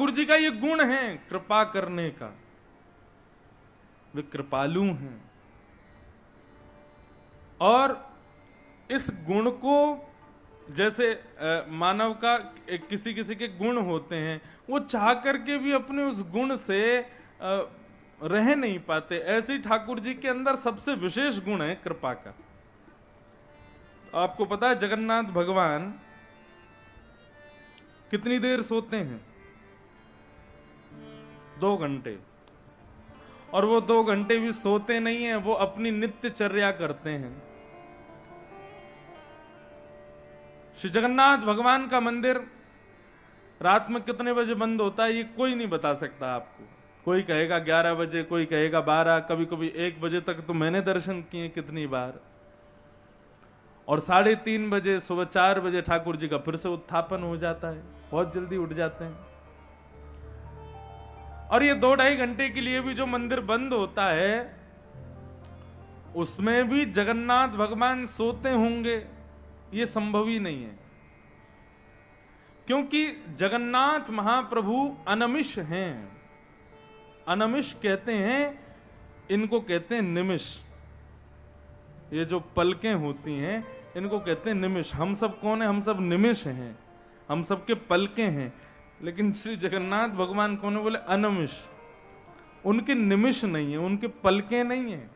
ठाकुर जी का ये गुण है कृपा करने का, वे कृपालु हैं। और इस गुण को जैसे मानव का किसी किसी के गुण होते हैं, वो चाह करके भी अपने उस गुण से रह नहीं पाते, ऐसे ही ठाकुर जी के अंदर सबसे विशेष गुण है कृपा का। आपको पता है जगन्नाथ भगवान कितनी देर सोते हैं? 2 घंटे। और वो 2 घंटे भी सोते नहीं हैं, वो अपनी नित्यचर्या करते हैं। श्री जगन्नाथ भगवान का मंदिर रात में कितने बजे बंद होता है ये कोई नहीं बता सकता आपको। कोई कहेगा 11 बजे, कोई कहेगा 12, कभी कभी 1 बजे तक तो मैंने दर्शन किए कितनी बार। और 3:30 बजे, सुबह 4 बजे ठाकुर जी का फिर से उत्थापन हो जाता है, बहुत जल्दी उठ जाते हैं। और ये 2-2.5 घंटे के लिए भी जो मंदिर बंद होता है उसमें भी जगन्नाथ भगवान सोते होंगे, ये संभव ही नहीं है। क्योंकि जगन्नाथ महाप्रभु अनमिष हैं। अनमिष कहते हैं, इनको कहते हैं निमिष। ये जो पलकें होती हैं इनको कहते हैं निमिष। हम सब कौन है? हम सब निमिष हैं, हम सबके पलकें हैं। लेकिन श्री जगन्नाथ भगवान कौन है? बोले अनमिष। उनके निमिष नहीं है, उनके पलकें नहीं है।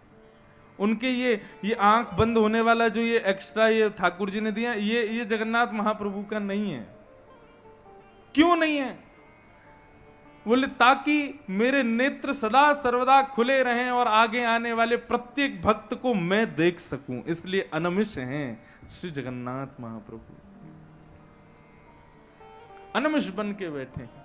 उनके ये आंख बंद होने वाला जो ये एक्स्ट्रा ये ठाकुर जी ने दिया, ये जगन्नाथ महाप्रभु का नहीं है। क्यों नहीं है? बोले ताकि मेरे नेत्र सदा सर्वदा खुले रहें और आगे आने वाले प्रत्येक भक्त को मैं देख सकूं, इसलिए अनमिष हैं श्री जगन्नाथ महाप्रभु। अनमिष बन के बैठे हैं।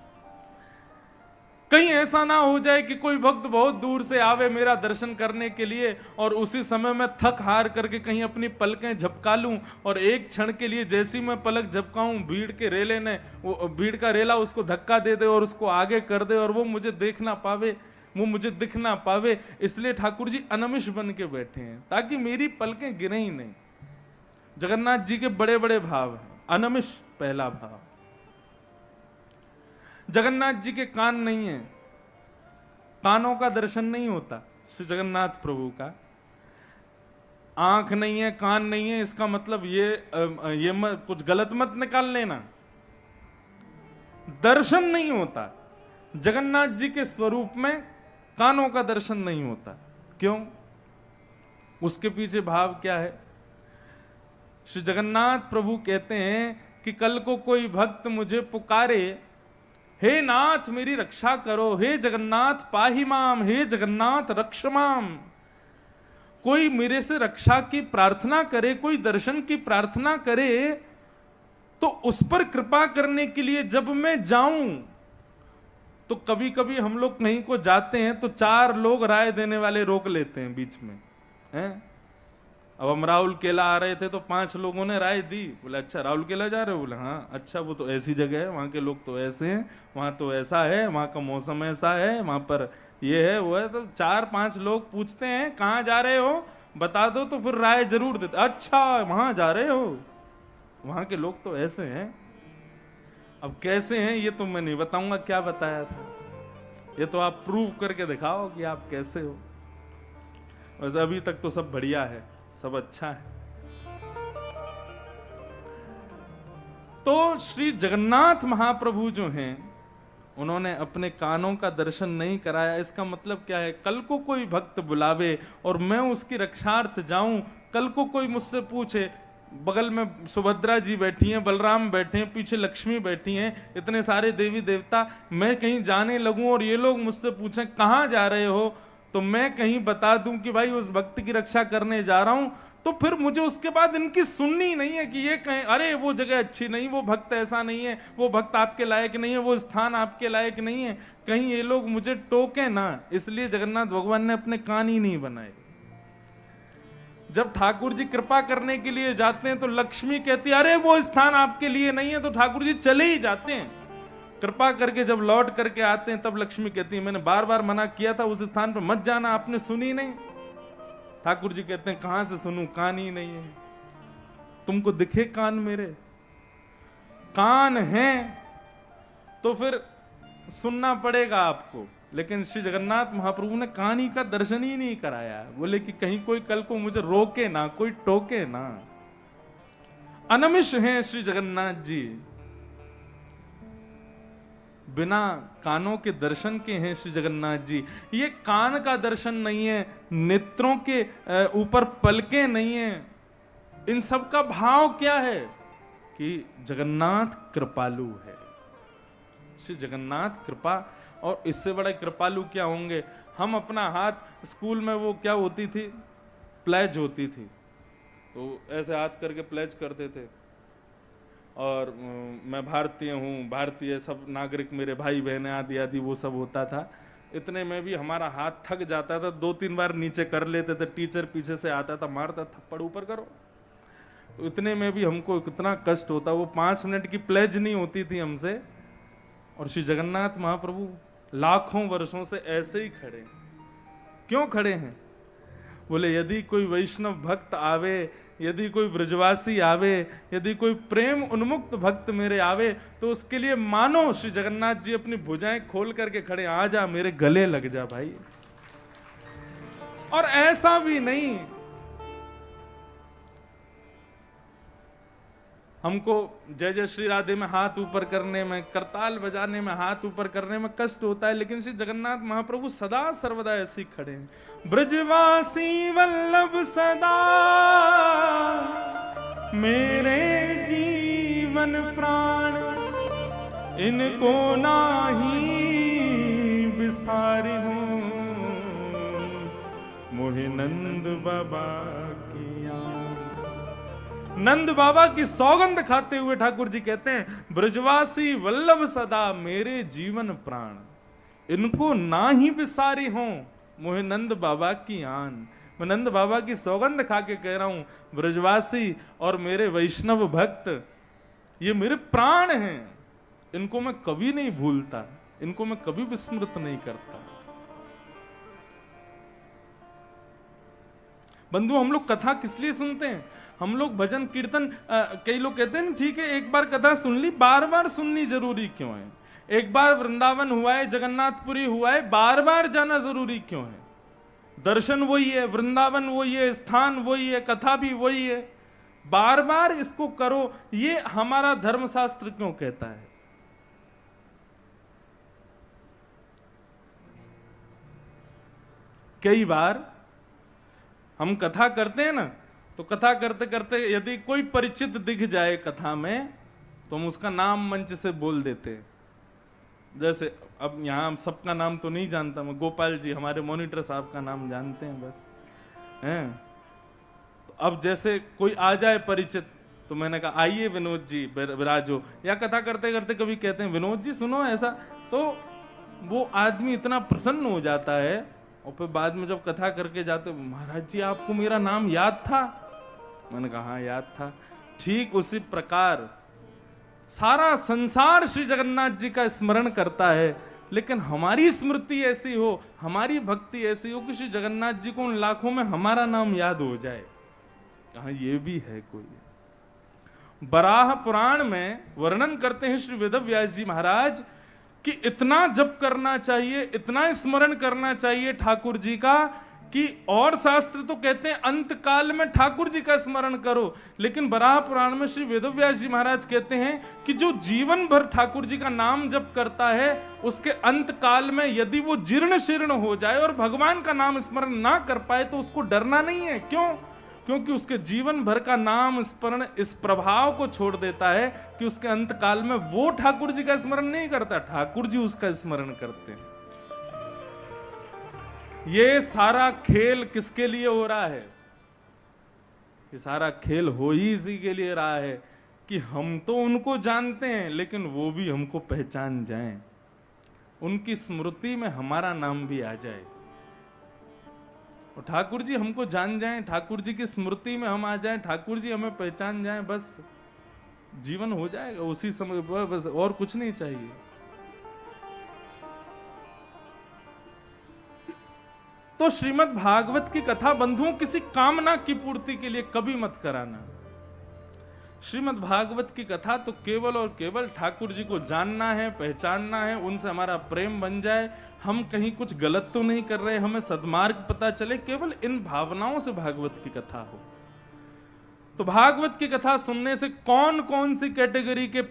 कहीं ऐसा ना हो जाए कि कोई भक्त बहुत दूर से आवे मेरा दर्शन करने के लिए और उसी समय मैं थक हार करके कहीं अपनी पलकें झपका लूं और एक क्षण के लिए जैसी मैं पलक झपकाऊं भीड़ के रेले ने वो भीड़ का रेला उसको धक्का दे दे और उसको आगे कर दे और वो मुझे देख ना पावे, वो मुझे दिख ना पावे। इसलिए ठाकुर जी अनमिष बन के बैठे हैं ताकि मेरी पलकें गिरे ही नहीं। जगन्नाथ जी के बड़े बड़े भाव हैं। अनमिष पहला भाव। जगन्नाथ जी के कान नहीं है, कानों का दर्शन नहीं होता श्री जगन्नाथ प्रभु का। आंख नहीं है, कान नहीं है, इसका मतलब ये कुछ गलत मत निकाल लेना। दर्शन नहीं होता जगन्नाथ जी के स्वरूप में, कानों का दर्शन नहीं होता। क्यों? उसके पीछे भाव क्या है? श्री जगन्नाथ प्रभु कहते हैं कि कल को कोई भक्त मुझे पुकारे, हे नाथ मेरी रक्षा करो, हे जगन्नाथ पाहि माम, हे जगन्नाथ रक्ष माम। कोई मेरे से रक्षा की प्रार्थना करे, कोई दर्शन की प्रार्थना करे, तो उस पर कृपा करने के लिए जब मैं जाऊं, तो कभी कभी हम लोग कहीं को जाते हैं तो 4 लोग राय देने वाले रोक लेते हैं बीच में, हैं? अब हम राहुल केला आ रहे थे तो 5 लोगों ने राय दी। बोले अच्छा राहुल केला जा रहे हो? बोले हाँ। अच्छा वो तो ऐसी जगह है, वहां के लोग तो ऐसे हैं, वहां तो ऐसा है, वहां का मौसम ऐसा है, वहां पर ये है वो है। तो 4-5 लोग पूछते हैं कहाँ जा रहे हो, बता दो, तो फिर राय जरूर देते। अच्छा वहां जा रहे हो, वहां के लोग तो ऐसे हैं। अब कैसे हैं ये तो मैं नहीं बताऊंगा, क्या बताया था ये तो आप प्रूव करके दिखाओ कि आप कैसे हो। वैसे अभी तक तो सब बढ़िया है, सब अच्छा है। तो श्री जगन्नाथ महाप्रभु जो हैं उन्होंने अपने कानों का दर्शन नहीं कराया। इसका मतलब क्या है? कल को कोई भक्त बुलावे और मैं उसकी रक्षार्थ जाऊं, कल को कोई मुझसे पूछे, बगल में सुभद्रा जी बैठी हैं, बलराम बैठे हैं, पीछे लक्ष्मी बैठी हैं, इतने सारे देवी देवता, मैं कहीं जाने लगूं और ये लोग मुझसे पूछें कहां जा रहे हो, तो मैं कहीं बता दूं कि भाई उस भक्त की रक्षा करने जा रहा हूं, तो फिर मुझे उसके बाद इनकी सुननी नहीं है कि ये कहें अरे वो जगह अच्छी नहीं, वो भक्त ऐसा नहीं है, वो भक्त आपके लायक नहीं है, वो स्थान आपके लायक नहीं है, कहीं ये लोग मुझे टोके ना। इसलिए जगन्नाथ भगवान ने अपने कान ही नहीं बनाए। जब ठाकुर जी कृपा करने के लिए जाते हैं तो लक्ष्मी कहती है अरे वो स्थान आपके लिए नहीं है, तो ठाकुर जी चले ही जाते हैं। कृपा करके जब लौट करके आते हैं तब लक्ष्मी कहती है मैंने बार बार मना किया था उस स्थान पर मत जाना, आपने सुनी नहीं। ठाकुर जी कहते हैं कहां से सुनूं, कान ही नहीं है। तुमको दिखे कान? मेरे कान हैं तो फिर सुनना पड़ेगा आपको, लेकिन श्री जगन्नाथ महाप्रभु ने कहानी का दर्शन ही नहीं कराया। बोले कि कहीं कोई कल को मुझे रोके ना, कोई टोके ना। अनमिष हैं श्री जगन्नाथ जी, बिना कानों के दर्शन के हैं श्री जगन्नाथ जी। ये कान का दर्शन नहीं है, नेत्रों के ऊपर पलके नहीं है। इन सब का भाव क्या है कि जगन्नाथ कृपालु है। श्री जगन्नाथ कृपा, और इससे बड़ा कृपालु क्या होंगे। हम अपना हाथ, स्कूल में वो क्या होती थी, प्लेज होती थी, तो ऐसे हाथ करके प्लेज करते थे, और मैं भारतीय हूँ, भारतीय सब नागरिक मेरे भाई बहन आदि आदि वो सब होता था। इतने में भी हमारा हाथ थक जाता था, 2-3 बार नीचे कर लेते थे, टीचर पीछे से आता था, मारता, थप्पड़ ऊपर करो। तो इतने में भी हमको कितना कष्ट होता। वो 5 मिनट की प्लेज नहीं होती थी हमसे, और श्री जगन्नाथ महाप्रभु लाखों वर्षों से ऐसे ही खड़े। क्यों खड़े हैं? बोले यदि कोई वैष्णव भक्त आवे, यदि कोई ब्रजवासी आवे, यदि कोई प्रेम उन्मुक्त भक्त मेरे आवे, तो उसके लिए मानो श्री जगन्नाथ जी अपनी भुजाएं खोल करके खड़े, आ जा मेरे गले लग जा भाई। और ऐसा भी नहीं, हमको जय जय श्री राधे में हाथ ऊपर करने में, करताल बजाने में हाथ ऊपर करने में कष्ट होता है, लेकिन श्री जगन्नाथ महाप्रभु सदा सर्वदा ऐसे ही खड़े हैं। ब्रजवासी वल्लभ सदा मेरे जीवन प्राण, इनको नाही बिसारी हूं, मोहि नंद बाबा की नंद बाबा की सौगंध खाते हुए ठाकुर जी कहते हैं, ब्रजवासी वल्लभ सदा मेरे जीवन प्राण, इनको ना ही बिसारी हो, मोहे नंद बाबा की आन। मैं नंद बाबा की सौगंध खा के कह रहा हूं, ब्रजवासी और मेरे वैष्णव भक्त ये मेरे प्राण हैं, इनको मैं कभी नहीं भूलता, इनको मैं कभी विस्मृत नहीं करता। बंधु, हम लोग कथा किस लिए सुनते हैं? हम लोग भजन कीर्तन, कई लोग कहते हैं ठीक है एक बार कथा सुन ली, बार बार सुननी जरूरी क्यों है? एक बार वृंदावन हुआ है, जगन्नाथपुरी हुआ है, बार बार जाना जरूरी क्यों है? दर्शन वही है, वृंदावन वही है, स्थान वही है, कथा भी वही है, बार बार इसको करो, ये हमारा धर्मशास्त्र क्यों कहता है? कई बार हम कथा करते हैं ना, तो कथा करते करते यदि कोई परिचित दिख जाए कथा में, तो हम उसका नाम मंच से बोल देते हैं। जैसे अब यहाँ सबका नाम तो नहीं जानता मैं, गोपाल जी हमारे मॉनिटर साहब का नाम जानते हैं बस, हैं। तो अब जैसे कोई आ जाए परिचित, तो मैंने कहा आइए विनोद जी विराजो, या कथा करते करते कभी कहते हैं विनोद जी सुनो ऐसा, तो वो आदमी इतना प्रसन्न हो जाता है, और फिर बाद में जब कथा करके जाते, महाराज जी आपको मेरा नाम याद था? मैंने कहा हाँ याद था। ठीक उसी प्रकार सारा संसार श्री जगन्नाथ जी का स्मरण करता है, लेकिन हमारी स्मृति ऐसी हो, हमारी भक्ति ऐसी हो कि श्री जगन्नाथ जी को उन लाखों में हमारा नाम याद हो जाए। कहा ये भी है कोई? बराह पुराण में वर्णन करते हैं श्री वेदव्यास जी महाराज कि इतना जप करना चाहिए, इतना स्मरण करना चाहिए ठाकुर जी का, कि और शास्त्र तो कहते हैं अंत काल में ठाकुर जी का स्मरण करो, लेकिन बराह पुराण में श्री वेदव्यास जी महाराज कहते हैं कि जो जीवन भर ठाकुर जी का नाम जप करता है, उसके अंत काल में यदि वो जीर्ण शीर्ण हो जाए और भगवान का नाम स्मरण ना कर पाए, तो उसको डरना नहीं है। क्यों? क्योंकि उसके जीवन भर का नाम स्मरण इस प्रभाव को छोड़ देता है कि उसके अंत काल में वो ठाकुर जी का स्मरण नहीं करता, ठाकुर जी उसका स्मरण करते हैं। ये सारा खेल किसके लिए हो रहा है? ये सारा खेल हो ही इसी के लिए रहा है कि हम तो उनको जानते हैं, लेकिन वो भी हमको पहचान जाएं, उनकी स्मृति में हमारा नाम भी आ जाए, और ठाकुर जी हमको जान जाएं, ठाकुर जी की स्मृति में हम आ जाएं, ठाकुर जी हमें पहचान जाएं, बस जीवन हो जाएगा उसी समय, बस और कुछ नहीं चाहिए। तो श्रीमद् भागवत की कथा बंधुओं किसी कामना की पूर्ति के लिए कभी मत कराना। श्रीमद् भागवत की कथा तो केवल और केवल ठाकुर जी को जानना है, पहचानना है, उनसे हमारा प्रेम बन जाए, हम कहीं कुछ गलत तो नहीं कर रहे, हमें सद्मार्ग पता चले, केवल इन भावनाओं से भागवत की कथा हो। तो भागवत की कथा सुनने से कौन कौन सी कैटेगरी के